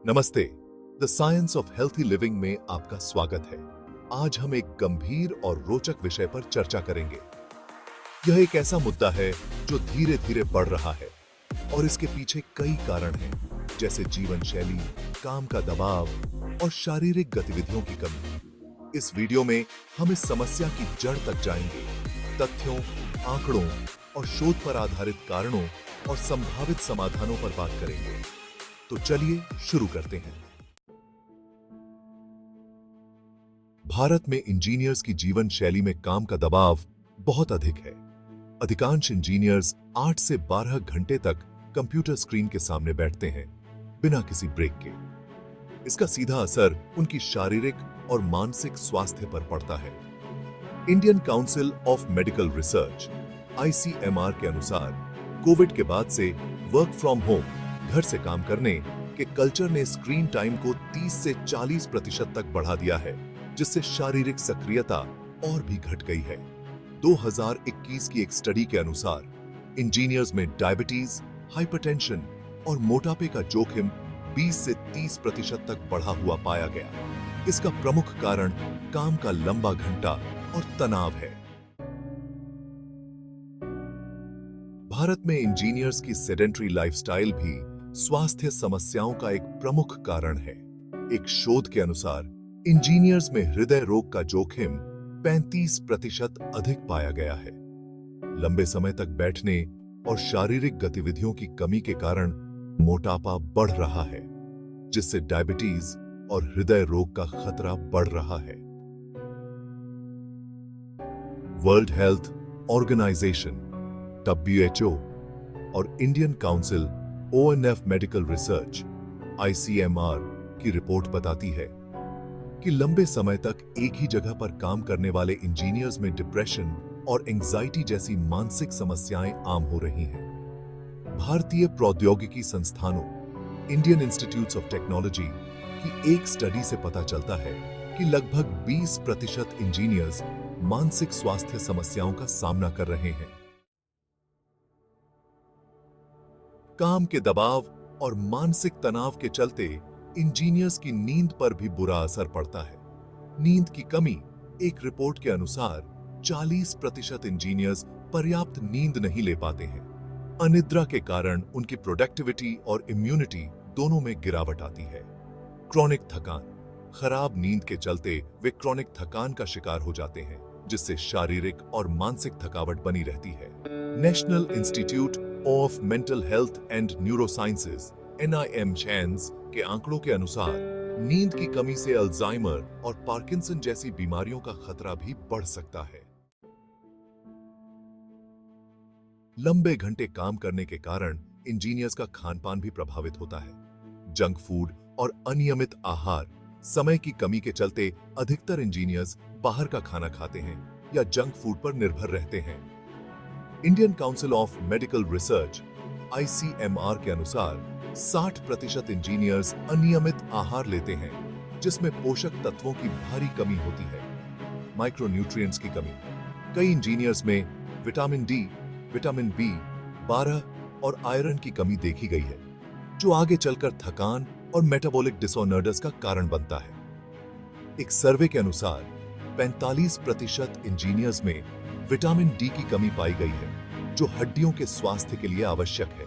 नमस्ते। The science of healthy living में आपका स्वागत है। आज हम एक गंभीर और रोचक विषय पर चर्चा करेंगे। यह एक ऐसा मुद्दा है जो धीरे धीरे बढ़ रहा है और इसके पीछे कई कारण हैं, जैसे जीवन शैली, काम का दबाव और शारीरिक गतिविधियों की कमी। इस वीडियो में हम इस समस्या की जड़ तक जाएंगे, तथ्यों, आंकड़ों और शोध पर आधारित कारणों और संभावित समाधानों पर बात करेंगे। तो चलिए शुरू करते हैं। भारत में इंजीनियर्स की जीवन शैली में काम का दबाव बहुत अधिक है। अधिकांश इंजीनियर्स 8 से 12 घंटे तक कंप्यूटर स्क्रीन के सामने बैठते हैं, बिना किसी ब्रेक के। इसका सीधा असर उनकी शारीरिक और मानसिक स्वास्थ्य पर पड़ता है। Indian council of medical research (ICMR) के अनुसार कोविड के बाद से वर्क फ्रॉम होम, घर से काम करने के कल्चर ने स्क्रीन टाइम को 30 से 40% तक बढ़ा दिया है, जिससे शारीरिक सक्रियता और भी घट गई है। 2021 की एक स्टडी के अनुसार इंजीनियर्स में डायबिटीज, हाइपरटेंशन और मोटापे का जोखिम 20 से 30% तक बढ़ा हुआ पाया गया। इसका प्रमुख कारण काम का लंबा घंटा और तनाव है। भारत में इंजीनियर्स की सेडेंटरी लाइफस्टाइल भी स्वास्थ्य समस्याओं का एक प्रमुख कारण है। एक शोध के अनुसार इंजीनियर्स में हृदय रोग का जोखिम 35% अधिक पाया गया है। लंबे समय तक बैठने और शारीरिक गतिविधियों की कमी के कारण मोटापा बढ़ रहा है, जिससे डायबिटीज और हृदय रोग का खतरा बढ़ रहा है। वर्ल्ड हेल्थ ऑर्गेनाइजेशन WHO और Indian council ONF medical research (ICMR) की रिपोर्ट बताती है कि लंबे समय तक एक ही जगह पर काम करने वाले इंजीनियर्स में डिप्रेशन और एंजाइटी जैसी मानसिक समस्याएं आम हो रही हैं। भारतीय प्रौद्योगिकी संस्थानों इंडियन इंस्टीट्यूट्स ऑफ टेक्नोलॉजी की एक स्टडी से पता चलता है कि लगभग 20% इंजीनियर्स मानसिक स्वास्थ्य समस्याओं का सामना कर रहे हैं। काम के दबाव और मानसिक तनाव के चलते इंजीनियर्स की नींद पर भी बुरा असर पड़ता है। नींद की कमी, एक रिपोर्ट के अनुसार 40% इंजीनियर्स पर्याप्त नींद नहीं ले पाते हैं। अनिद्रा के कारण उनकी प्रोडक्टिविटी और इम्यूनिटी दोनों में गिरावट आती है। क्रॉनिक थकान, खराब नींद के चलते वे क्रॉनिक थकान का शिकार हो जाते हैं, जिससे शारीरिक और मानसिक थकावट बनी रहती है। National institute of mental health and neurosciences (NIMHANS) के आंकड़ों के अनुसार नींद की कमी से अल्जाइमर और पार्किंसन जैसी बीमारियों का खतरा भी बढ़ सकता है। लंबे घंटे काम करने के कारण इंजीनियर्स का खान-पान भी प्रभावित होता है। जंक फूड और अनियमित आहार, समय की कमी के चलते अधिकतर इंजीनियर्स बाहर का खाना खाते हैं या जंक फूड पर निर्भर रहते हैं। Indian council of medical research (ICMR) के अनुसार 60% इंजीनियर्स अनियमित आहार लेते हैं, जिसमें पोषक तत्वों की भारी कमी होती है। माइक्रोन्यूट्रिएंट्स की कमी, कई इंजीनियर्स में विटामिन डी, विटामिन B12 और आयरन की कमी देखी गई है, जो आगे चलकर थकान और मेटाबॉलिक डिसऑर्डर्स का कारण बनता है। एक सर्वे के अनुसार 45% इंजीनियर्स में विटामिन डी की कमी पाई गई है, जो हड्डियों के स्वास्थ्य के लिए आवश्यक है।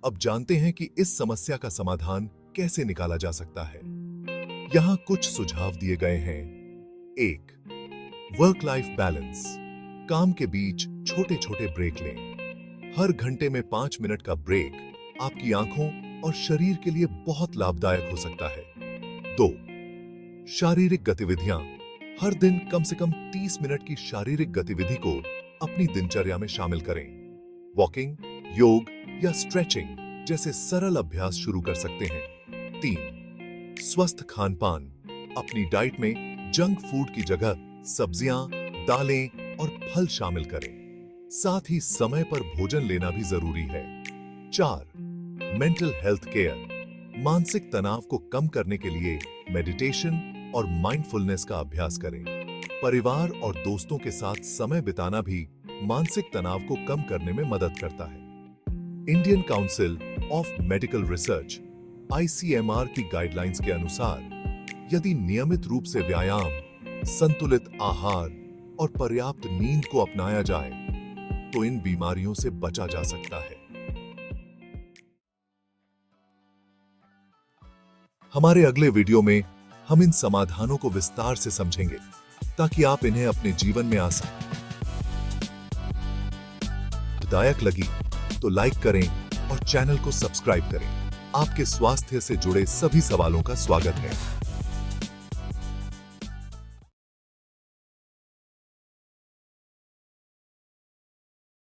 अब जानते हैं कि इस समस्या का समाधान कैसे निकाला जा सकता है। यहां कुछ सुझाव दिए गए हैं। 1. Work life balance. काम के बीच छोटे छोटे ब्रेक लें। हर घंटे में 5 मिनट का ब्रेक आपकी आंखों और शरीर के लिए बहुत लाभदायक हो सकता है। 2. शारीरिक गतिविधियां। हर दिन कम से कम 30 मिनट की शारीरिक गतिविधि को अपनी दिनचर्या में शामिल करें। वॉकिंग, योग या स्ट्रेचिंग जैसे सरल अभ्यास शुरू कर सकते हैं। 3. स्वस्थ खान-पान। अपनी डाइट में जंक फूड की जगह सब्जियां, दालें और फल शामिल करें। साथ ही समय पर भोजन लेना भी जरूरी है। 4. Mental health care. मानसिक तनाव को कम करने के लिए मेडिटेशन और माइंडफुलनेस का अभ्यास करें। परिवार और दोस्तों के साथ समय बिताना भी मानसिक तनाव को कम करने में मदद करता है। Indian council of medical research (ICMR) की गाइडलाइंस के अनुसार यदि नियमित रूप से व्यायाम, संतुलित आहार और पर्याप्त नींद को अपनाया जाए तो इन बीमारियों से बचा जा सकता है। हमारे अगले वीडियो में हम इन समाधानों को विस्तार से समझेंगे ताकि आप इन्हें अपने जीवन में आसान लाभदायक लगी तो लाइक करें और चैनल को सब्सक्राइब करें। आपके स्वास्थ्य से जुड़े सभी सवालों का स्वागत है।